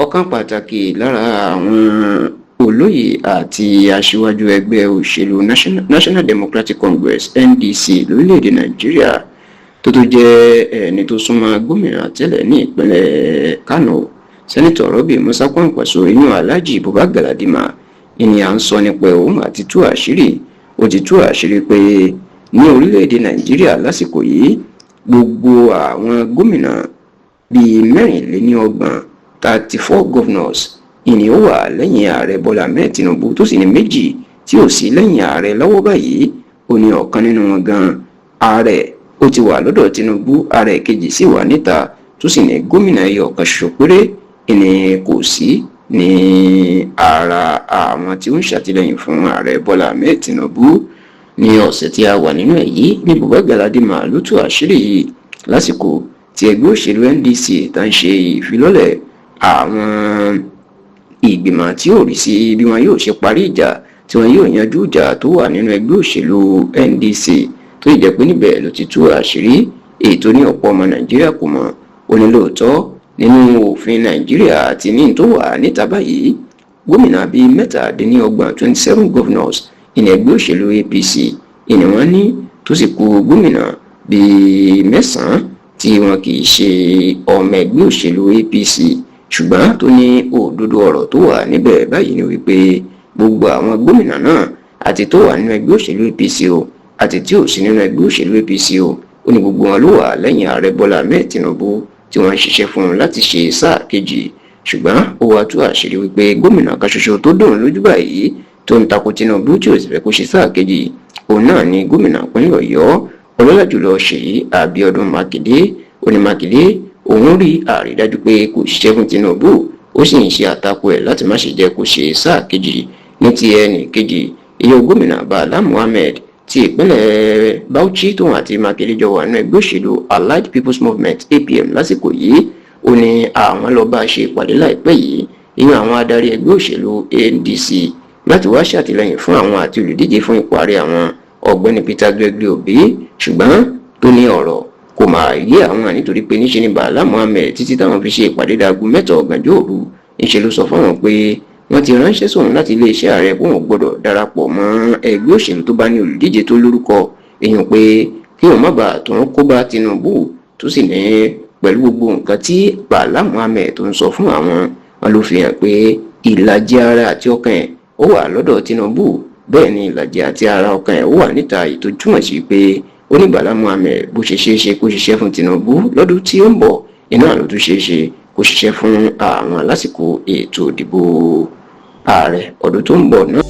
ọ̀kan pàtàkì lára àwọn olóyè àti aṣíwájú ẹgbẹ́ òṣèlú National Democratic Congress NDC lórílẹ̀‐èdè Nàìjíríà tó jẹ́ ẹni tó súnmọ́ gómìnà tẹ́lẹ̀ ní ìpínlẹ̀ Kánò sẹ́nitọ̀ Rabi Musa Kwankwaso inú Alhaji Buba Galadima ìní à ń sọ nípa òun àti tú àṣírí ó ti tú àṣírí pé ní orílẹ̀‐èdè Nàìjíríà lásìkò yìí gbogbo àwọn gómìnà bíi 34 governors ìní ó wà lẹ́yìn ààrẹ Bọ́lá Ahmed Tinubu tó sì ní méjì tí ò sí lẹ́yìn ààrẹ lọ́wọ́ báyìí ó ní ọ̀kan nínú wọn gan ààrẹ ó ti wà lọ́dọ̀ Tinubu ààrẹ kejì sì wà níta tó sì ní gómìnà ẹyọ kan ṣoṣo péré ìní kò sí ní ara àwọn tí ó ń ṣàtìlẹ́yìn fún ààrẹ Bọ́lá Ahmed Tinubu ní ọ̀sẹ̀ tí a wà nínú ẹ̀ yìí ní Buba Galadima ló tú àṣírí yìí lásìkò tí ẹgbẹ́ òṣèlú NDC tá ń ṣe ìfilọ́lẹ̀ àwọn ìgbìmọ̀ tí ó rí sí bí wọn yóò ṣe parí ìjà tí wọn yóò yanjú ìjà tó wà nínú ẹgbẹ́ òṣèlú NDC tó jẹ́ pé níbẹ̀ ló ti tú àṣírí ètò ní ọ̀pọ̀ ọmọ Nàìjíríà kò mọ̀ ó ní lóòótọ́ nínú òfin Nàìjíríà àti ní tó wà níta báyìí gómìnà bíi 27 governors ìní ẹgbẹ́ òṣèlú APC ìní wọn ní tó sì kù gómìnà bíi 9 tí wọn kì í ṣe ọmọ ẹgbẹ́ òṣèlú APC ṣùgbọ́n tó ní òdodo ọ̀rọ̀ tó wà níbẹ̀ báyìí ni wípé gbogbo àwọn gómìnà náà àti tó wà nínú ẹgbẹ́ òṣèlú APC o àti tí ò sí nínú ẹgbẹ́ òṣèlú APC o ó ní gbogbo wọn ló wà lẹ́yìn ààrẹ Bọ́lá Ahmed Tinubu tí wọ́n ń ṣiṣẹ́ fún un láti ṣe sáà kejì ṣùgbọ́n ó wá tú àṣírí wípé gómìnà kan ṣoṣo tó dùn lójú báyìí tó ń takò Tinubu tí ò sì fẹ́ kó ṣe sáà kejì òun náà ni gómìnà ìpínlẹ̀ Ọ̀yọ́ ọlọ́lá jùlọ Ṣèyí Abíọ́dún Mákindé ó ní Mákindé òun rí àrídájú pé kò ṣiṣẹ́ fún Tinubu ó sì ń ṣe àtakò ẹ̀ láti má ṣe jẹ́ kó ṣe sáà kejì ní ti ẹnì kejì iye gómìnà Bala Muhammed ti ìpínlẹ̀ Bauchi tóun àti Mákindé jọ wà nínú ẹgbẹ́ òṣèlú Allied People's Movement APM lásìkò yìí ó ní àwọn lọ bá ṣe ìpàdé láìpẹ́ yìí ìyẹn àwọn adarí ẹgbẹ́ òṣèlú NDC láti wá ṣàtìlẹ́yìn fún àwọn àti olùdíje fún ipò ààrẹ àwọn ọ̀gbẹ́ni Peter Gregory Obi ṣùgbọ́n tó ní ọ̀rọ̀ kò máa yé àwọn nítorí pé níṣe ni Bala Muhammed títí táwọn fi ṣe ìpàdé dago 7 ọ̀gànjọ́ òru níṣe ló sọ fáwọn pé wọ́n ti ránṣẹ́ sóun láti iléeṣẹ́ ààrẹ kó wọn gbọ́dọ̀ darapọ̀ mọ́ ẹgbẹ́ òṣèlú tó bá ní olùdíje tó lórúkọ èèyàn pé kí wọn má bàa tó ń kó bá Tinubu tó sì ní pẹ̀lú gbogbo nǹkan tí Bala Muhammed tó ń sọ fún àwọn wọn ló fi hàn pé ìlàjì ara àti ọkàn ẹ̀ ó wà lọ́dọ̀ Tinubu bẹ́ẹ̀ ni ìlàjì àti ara ọkàn ẹ̀ ó wà níta ètò túmọ̀ sí pé ó ní Bala Muhammed bó ṣe ṣeé ṣe kó ṣiṣẹ́ fún Tinubu lọ́dún tí ó ń bọ̀ iná ló tún ṣeé ṣe kó ṣiṣẹ́ fún àwọn lásìkò ètò ìdìbò ààrẹ ọdún tó ń bọ̀ náà.